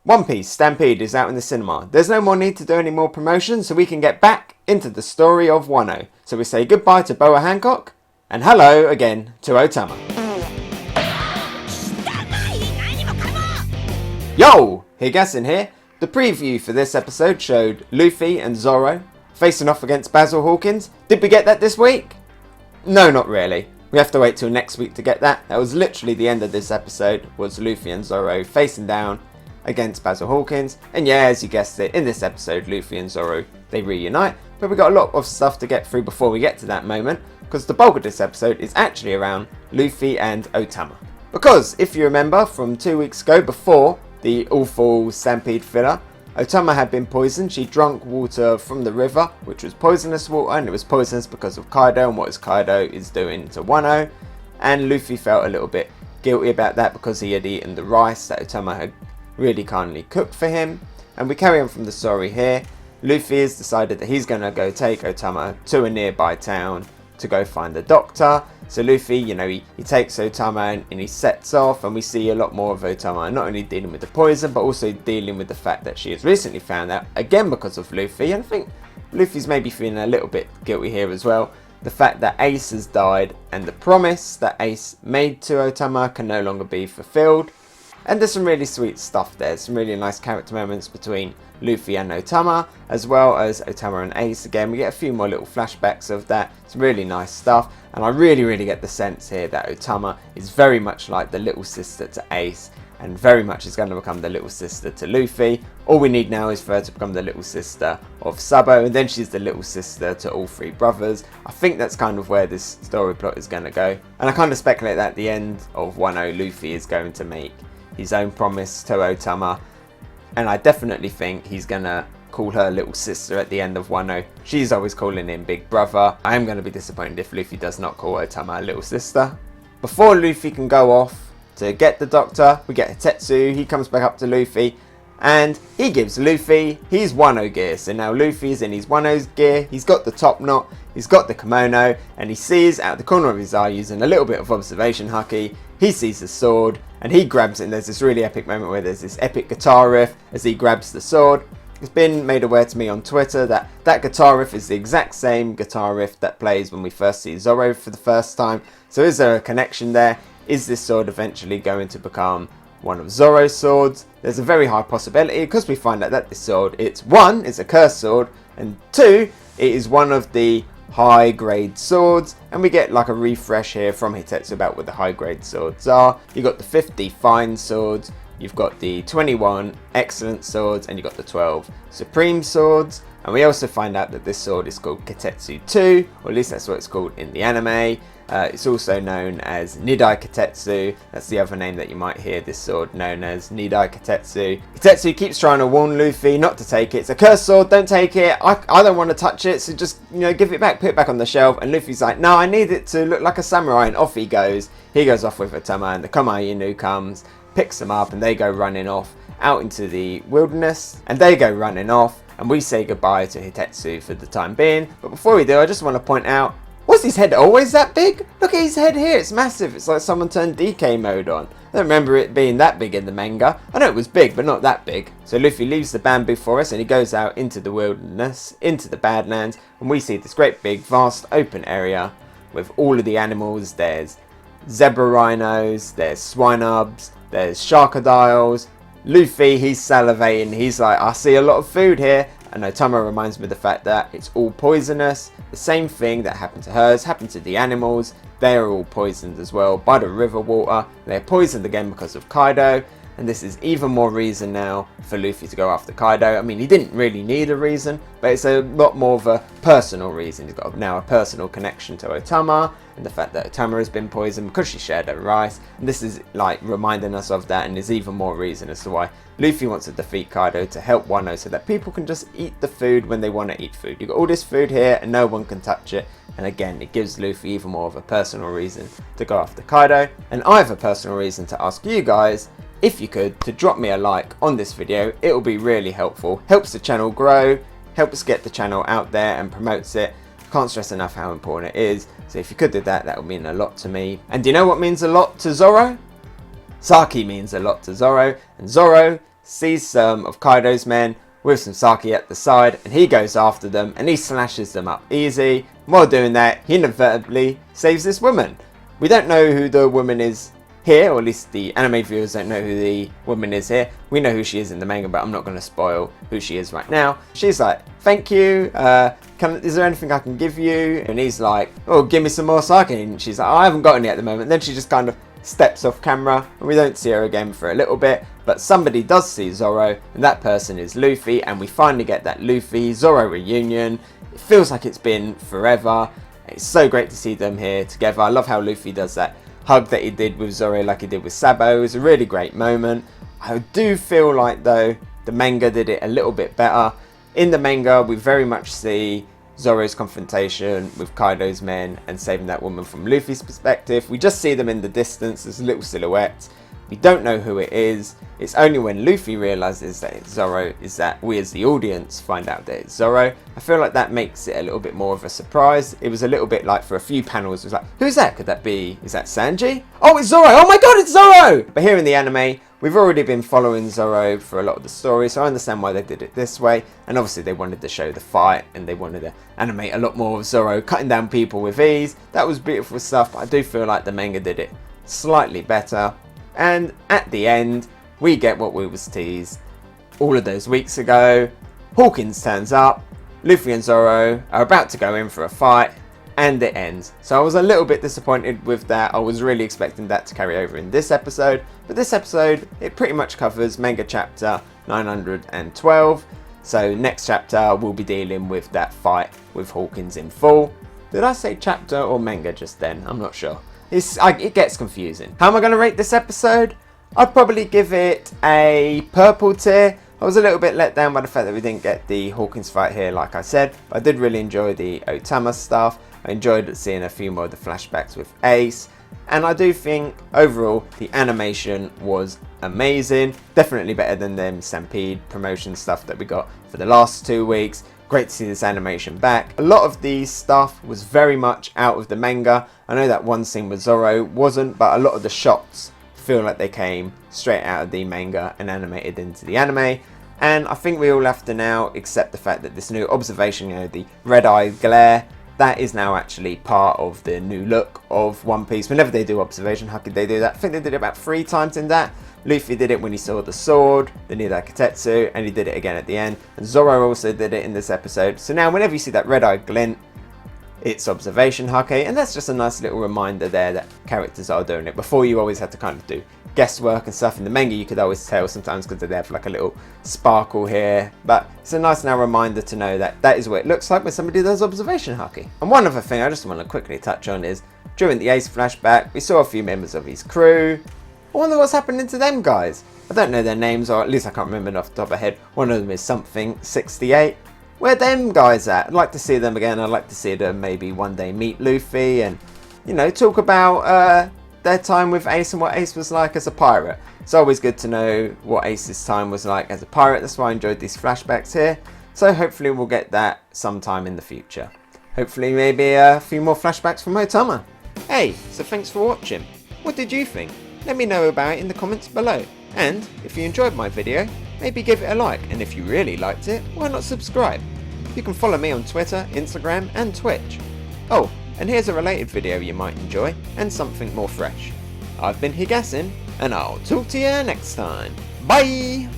One Piece Stampede is out in the cinema. There's no more need to do any more promotion, so we can get back into the story of Wano. So we say goodbye to Boa Hancock, and hello again to Otama. Yo! Hegassen here. The preview for this episode showed Luffy and Zoro facing off against Basil Hawkins. Did we get that this week? No, not really. We have to wait till next week to get that. That was literally the end of this episode, was Luffy and Zoro facing down against Basil Hawkins. And yeah, as you guessed it, in this episode, Luffy and Zoro, they reunite. But we've got a lot of stuff to get through before we get to that moment, because the bulk of this episode is actually around Luffy and Otama. Because, if you remember from 2 weeks ago, before the awful Stampede filler, Otama had been poisoned. She drank water from the river, which was poisonous water, and it was poisonous because of Kaido and what Kaido is doing to Wano. And Luffy felt a little bit guilty about that because he had eaten the rice that Otama had really kindly cooked for him. And we carry on from the story here. Luffy has decided that he's going to go take Otama to a nearby town to go find the doctor. So Luffy, he takes Otama and he sets off, and we see a lot more of Otama not only dealing with the poison but also dealing with the fact that she has recently found out, again because of Luffy, and I think Luffy's maybe feeling a little bit guilty here as well, the fact that Ace has died and the promise that Ace made to Otama can no longer be fulfilled. And there's some really sweet stuff there, some really nice character moments between Luffy and Otama, as well as Otama and Ace. Again, we get a few more little flashbacks of that, some really nice stuff, and I really get the sense here that Otama is very much like the little sister to Ace, and very much is going to become the little sister to Luffy. All we need now is for her to become the little sister of SABO, and then she's the little sister to all three brothers. I think that's kind of where this story plot is going to go, and I kind of speculate that at the end of Wano, Luffy is going to make his own promise to Otama, and I definitely think he's gonna call her little sister at the end of Wano. She's always calling him big brother. I am going to be disappointed if Luffy does not call Otama a little sister. Before Luffy can go off to get the doctor, we get Hitetsu. He comes back up to Luffy and he gives Luffy his Wano gear. So now Luffy's in his Wano's gear. He's got the top knot, he's got the kimono, and he sees out the corner of his eye, using a little bit of observation haki, he sees the sword and he grabs it, and there's this really epic moment where there's this epic guitar riff as he grabs the sword. It's been made aware to me on Twitter that that guitar riff is the exact same guitar riff that plays when we first see Zoro for the first time. So is there a connection there? Is this sword eventually going to become one of Zoro's swords? There's a very high possibility, because we find out that this sword, it's a cursed sword, and two, it is one of the high grade swords, and we get like a refresh here from Hitetsu about what the high grade swords are. You've got the 50 fine swords, you've got the 21 excellent swords, and you've got the 12 supreme swords. And we also find out that this sword is called Kitetsu 2, or at least that's what it's called in the anime. It's also known as Nidai Kitetsu. That's the other name that you might hear this sword known as, Nidai Kitetsu. Kitetsu keeps trying to warn Luffy not to take it. It's a cursed sword, don't take it. I don't want to touch it, so just, give it back, put it back on the shelf. And Luffy's like, no, I need it to look like a samurai, and off he goes. He goes off with Otama, and the Komayinu comes, picks them up, and they go running off out into the wilderness. And they go running off, and we say goodbye to Hitetsu for the time being. But before we do, I just want to point out, was his head always that big? Look at his head here, it's massive. It's like someone turned DK mode on. I don't remember it being that big in the manga. I know it was big, but not that big. So Luffy leaves the bamboo forest and he goes out into the wilderness, into the Badlands, and we see this great big vast open area with all of the animals. There's zebra rhinos, there's swinubs, there's sharkodiles. Luffy, he's salivating, he's like, I see a lot of food here. And Otama reminds me of the fact that it's all poisonous. The same thing that happened to hers happened to the animals. They are all poisoned as well by the river water. They're poisoned again because of Kaido. And this is even more reason now for Luffy to go after Kaido. I mean, he didn't really need a reason, but it's a lot more of a personal reason. He's got now a personal connection to Otama, and the fact that Otama has been poisoned because she shared her rice. And this is like reminding us of that, and there's even more reason as to why Luffy wants to defeat Kaido, to help Wano so that people can just eat the food when they want to eat food. You've got all this food here and no one can touch it. And again, it gives Luffy even more of a personal reason to go after Kaido. And I have a personal reason to ask you guys, if you could, to drop me a like on this video. It will be really helpful. Helps the channel grow, helps get the channel out there and promotes it. Can't stress enough how important it is. So if you could do that, that would mean a lot to me. And do you know what means a lot to Zoro? Saki means a lot to Zoro, and Zoro sees some of Kaido's men with some sake at the side, and he goes after them and he slashes them up easy. And while doing that, he inadvertently saves this woman. We don't know who the woman is here, or at least the anime viewers don't know who the woman is here. We know who she is in the manga, but I'm not going to spoil who she is right now. She's like, thank you, is there anything I can give you? And he's like, oh, give me some more sake. And she's like, I haven't got any at the moment. And then she just kind of steps off camera and we don't see her again for a little bit, but somebody does see Zoro, and that person is Luffy, and we finally get that Luffy Zoro reunion. It feels like it's been forever. It's so great to see them here together. I love how Luffy does that hug that he did with Zoro like he did with SABO. It was a really great moment. I do feel like though the manga did it a little bit better. In the manga we very much see Zoro's confrontation with Kaido's men and saving that woman from Luffy's perspective. We just see them in the distance as little silhouettes. We don't know who it is. It's only when Luffy realizes that it's Zoro is that we as the audience find out that it's Zoro. I feel like that makes it a little bit more of a surprise. It was a little bit like for a few panels, it was like, who's that? Could that be, is that Sanji? Oh, it's Zoro! Oh my god, it's Zoro! But here in the anime, we've already been following Zoro for a lot of the story, so I understand why they did it this way. And obviously they wanted to show the fight, and they wanted to animate a lot more of Zoro cutting down people with ease. That was beautiful stuff, but I do feel like the manga did it slightly better. And at the end, we get what we was teased all of those weeks ago. Hawkins turns up, Luffy and Zoro are about to go in for a fight, and it ends. So I was a little bit disappointed with that. I was really expecting that to carry over in this episode, but this episode, it pretty much covers manga chapter 912. So next chapter, we'll be dealing with that fight with Hawkins in full. Did I say chapter or manga just then? I'm not sure. It gets confusing. How am I going to rate this episode? I'd probably give it a purple tier. I was a little bit let down by the fact that we didn't get the Hawkins fight here, like I said. But I did really enjoy the Otama stuff. I enjoyed seeing a few more of the flashbacks with Ace. And I do think, overall, the animation was amazing. Definitely better than them Stampede promotion stuff that we got for the last 2 weeks. Great to see this animation back. A lot of the stuff was very much out of the manga. I know that one scene with Zoro wasn't, but a lot of the shots feel like they came straight out of the manga and animated into the anime. And I think we all have to now accept the fact that this new observation, the red-eye glare, that is now actually part of the new look of One Piece. Whenever they do observation, how could they do that? I think they did it about 3 times in that. Luffy did it when he saw the sword, the Nidakitetsu, and he did it again at the end. And Zoro also did it in this episode. So now whenever you see that red-eye glint, it's observation hake, and that's just a nice little reminder there that characters are doing it. Before, you always had to kind of do guesswork and stuff. In the manga you could always tell sometimes because they have like a little sparkle here, but it's a nice now reminder to know that that is what it looks like when somebody does observation hake. And one other thing I just want to quickly touch on is during the Ace flashback we saw a few members of his crew. I wonder what's happening to them guys. I don't know their names, or at least I can't remember off the top of my head. One of them is something 68. Where them guys at? I'd like to see them again. I'd like to see them maybe one day meet Luffy and, talk about their time with Ace and what Ace was like as a pirate. It's always good to know what Ace's time was like as a pirate. That's why I enjoyed these flashbacks here. So hopefully we'll get that sometime in the future. Hopefully maybe a few more flashbacks from Otama. Hey, so thanks for watching. What did you think? Let me know about it in the comments below. And if you enjoyed my video, maybe give it a like, and if you really liked it, why not subscribe? You can follow me on Twitter, Instagram and Twitch. Oh, and here's a related video you might enjoy, and something more fresh. I've been Hegassen, and I'll talk to you next time. Bye!